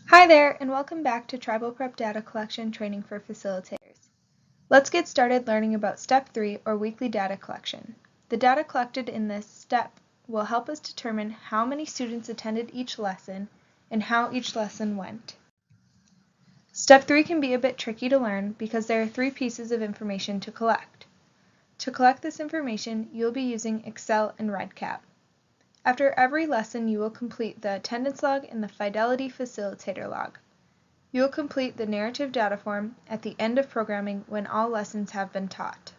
Hi there, and welcome back to Tribal Prep Data Collection Training for Facilitators. Let's get started learning about Step 3, or Weekly Data Collection. The data collected in this step will help us determine how many students attended each lesson and how each lesson went. Step 3 can be a bit tricky to learn because there are 3 pieces of information to collect. To collect this information, you'll be using Excel and REDCap. After every lesson, you will complete the attendance log and the Fidelity Facilitator log. You will complete the narrative data form at the end of programming when all lessons have been taught.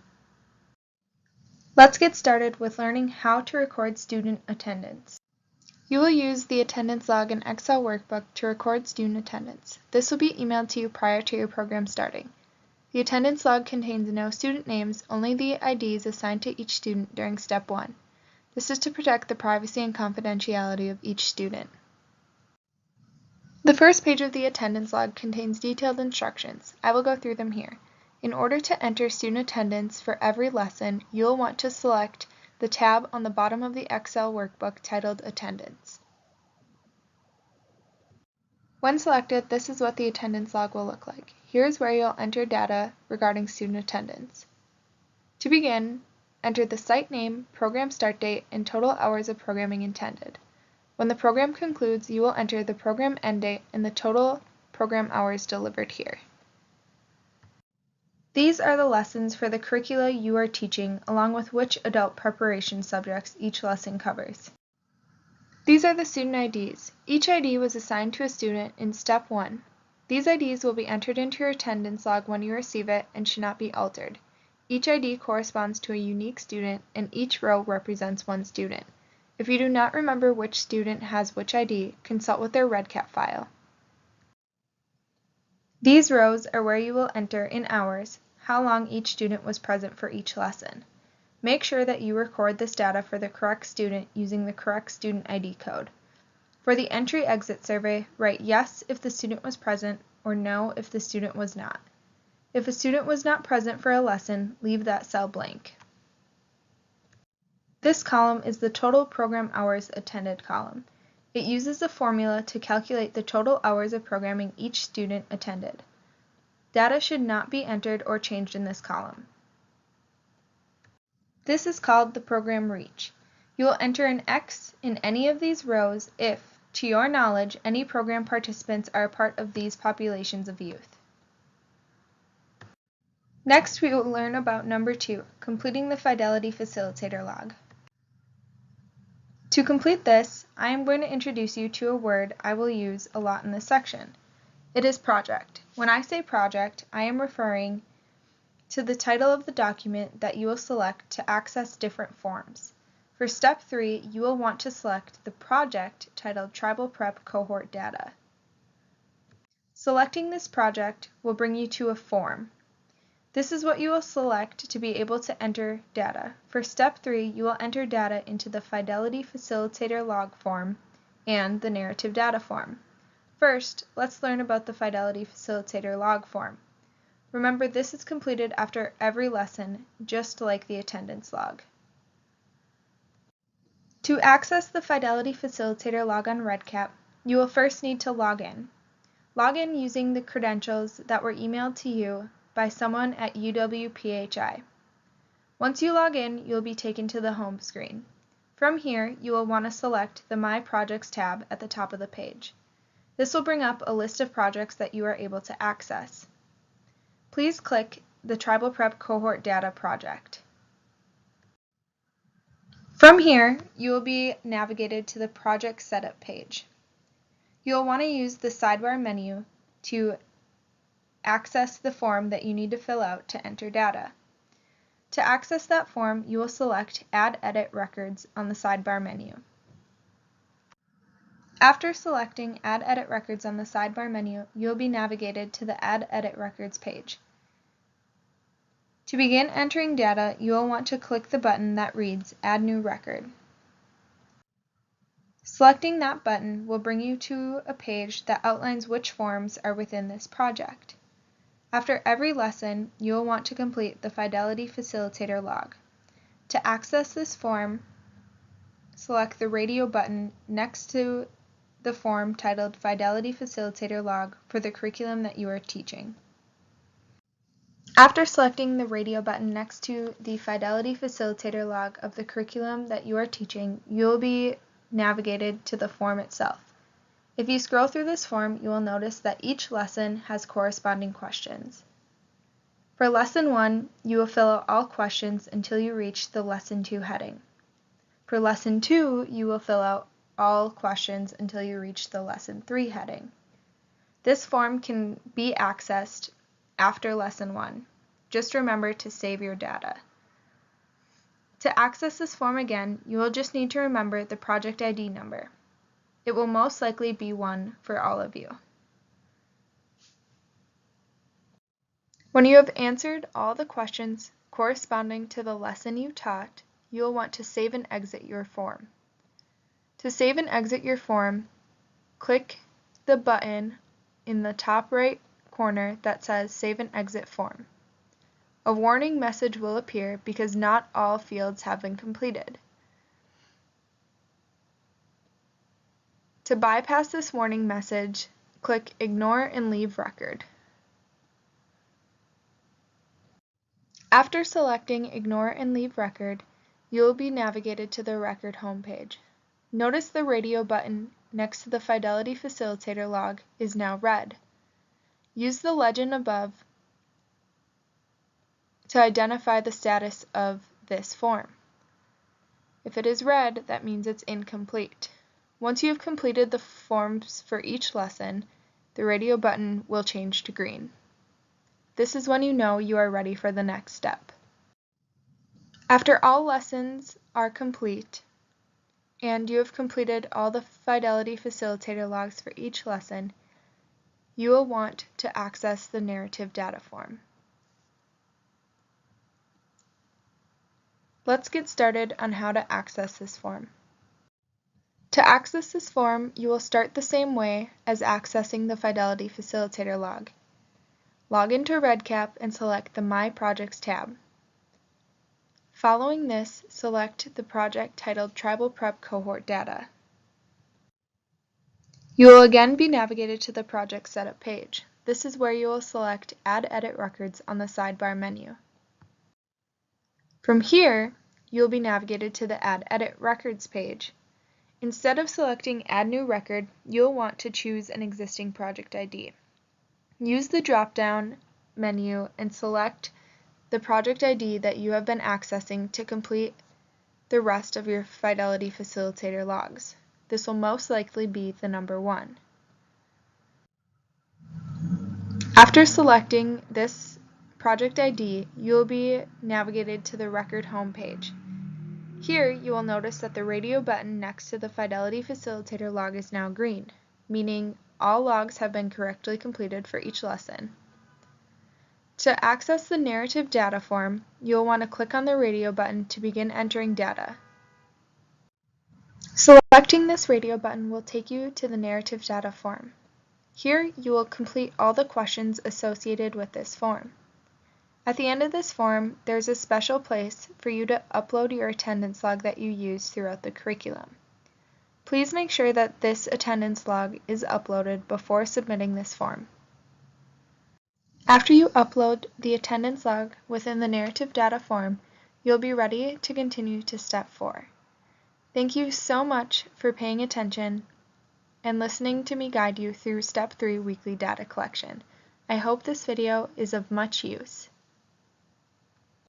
Let's get started with learning how to record student attendance. You will use the attendance log and Excel workbook to record student attendance. This will be emailed to you prior to your program starting. The attendance log contains no student names, only the IDs assigned to each student during Step 1. This is to protect the privacy and confidentiality of each student. The first page of the attendance log contains detailed instructions. I will go through them here. In order to enter student attendance for every lesson, you will want to select the tab on the bottom of the Excel workbook titled Attendance. When selected, this is what the attendance log will look like. Here is where you'll enter data regarding student attendance. To begin, enter the site name, program start date, and total hours of programming intended. When the program concludes, you will enter the program end date and the total program hours delivered here. These are the lessons for the curricula you are teaching, along with which adult preparation subjects each lesson covers. These are the student IDs. Each ID was assigned to a student in Step 1. These IDs will be entered into your attendance log when you receive it and should not be altered. Each ID corresponds to a unique student, and each row represents one student. If you do not remember which student has which ID, consult with their REDCap file. These rows are where you will enter in hours how long each student was present for each lesson. Make sure that you record this data for the correct student using the correct student ID code. For the entry-exit survey, write yes if the student was present or no if the student was not. If a student was not present for a lesson, leave that cell blank. This column is the total program hours attended column. It uses a formula to calculate the total hours of programming each student attended. Data should not be entered or changed in this column. This is called the program reach. You will enter an X in any of these rows if, to your knowledge, any program participants are a part of these populations of youth. Next, we will learn about number 2, completing the Fidelity Facilitator log. To complete this, I am going to introduce you to a word I will use a lot in this section. It is project. When I say project, I am referring to the title of the document that you will select to access different forms. For Step 3, you will want to select the project titled Tribal Prep Cohort Data. Selecting this project will bring you to a form. This is what you will select to be able to enter data. For Step 3, you will enter data into the Fidelity Facilitator log form and the narrative data form. First, let's learn about the Fidelity Facilitator log form. Remember, this is completed after every lesson, just like the attendance log. To access the Fidelity Facilitator log on REDCap, you will first need to log in. Log in using the credentials that were emailed to you by someone at UW-PHI. Once you log in, you'll be taken to the home screen. From here, you will want to select the My Projects tab at the top of the page. This will bring up a list of projects that you are able to access. Please click the Tribal Prep Cohort Data project. From here, you will be navigated to the Project Setup page. You will want to use the sidebar menu to access the form that you need to fill out to enter data. To access that form, you will select Add Edit Records on the sidebar menu. After selecting Add Edit Records on the sidebar menu, you will be navigated to the Add Edit Records page. To begin entering data, you will want to click the button that reads Add New Record. Selecting that button will bring you to a page that outlines which forms are within this project. After every lesson, you will want to complete the Fidelity Facilitator log. To access this form, select the radio button next to the form titled Fidelity Facilitator Log for the curriculum that you are teaching. After selecting the radio button next to the Fidelity Facilitator log of the curriculum that you are teaching, you will be navigated to the form itself. If you scroll through this form, you will notice that each lesson has corresponding questions. For Lesson 1, you will fill out all questions until you reach the Lesson 2 heading. For Lesson 2, you will fill out all questions until you reach the Lesson 3 heading. This form can be accessed after Lesson 1. Just remember to save your data. To access this form again, you will just need to remember the project ID number. It will most likely be 1 for all of you. When you have answered all the questions corresponding to the lesson you taught, you will want to save and exit your form. To save and exit your form, click the button in the top right corner that says Save and Exit Form. A warning message will appear because not all fields have been completed. To bypass this warning message, click Ignore and Leave Record. After selecting Ignore and Leave Record, you will be navigated to the record homepage. Notice the radio button next to the Fidelity Facilitator log is now red. Use the legend above to identify the status of this form. If it is red, that means it's incomplete. Once you have completed the forms for each lesson, the radio button will change to green. This is when you know you are ready for the next step. After all lessons are complete, and you have completed all the Fidelity Facilitator logs for each lesson, you will want to access the narrative data form. Let's get started on how to access this form. To access this form, you will start the same way as accessing the Fidelity Facilitator log. Log into REDCap and select the My Projects tab. Following this, select the project titled Tribal Prep Cohort Data. You will again be navigated to the project setup page. This is where you will select Add Edit Records on the sidebar menu. From here, you will be navigated to the Add Edit Records page. Instead of selecting Add New Record, you will want to choose an existing project ID. Use the drop-down menu and select the project ID that you have been accessing to complete the rest of your Fidelity Facilitator logs. This will most likely be the number 1. After selecting this project ID, you will be navigated to the record homepage. Here, you will notice that the radio button next to the Fidelity Facilitator log is now green, meaning all logs have been correctly completed for each lesson. To access the narrative data form, you will want to click on the radio button to begin entering data. Selecting this radio button will take you to the narrative data form. Here, you will complete all the questions associated with this form. At the end of this form, there's a special place for you to upload your attendance log that you use throughout the curriculum. Please make sure that this attendance log is uploaded before submitting this form. After you upload the attendance log within the narrative data form, you'll be ready to continue to step 4. Thank you so much for paying attention and listening to me guide you through Step 3 weekly data collection. I hope this video is of much use.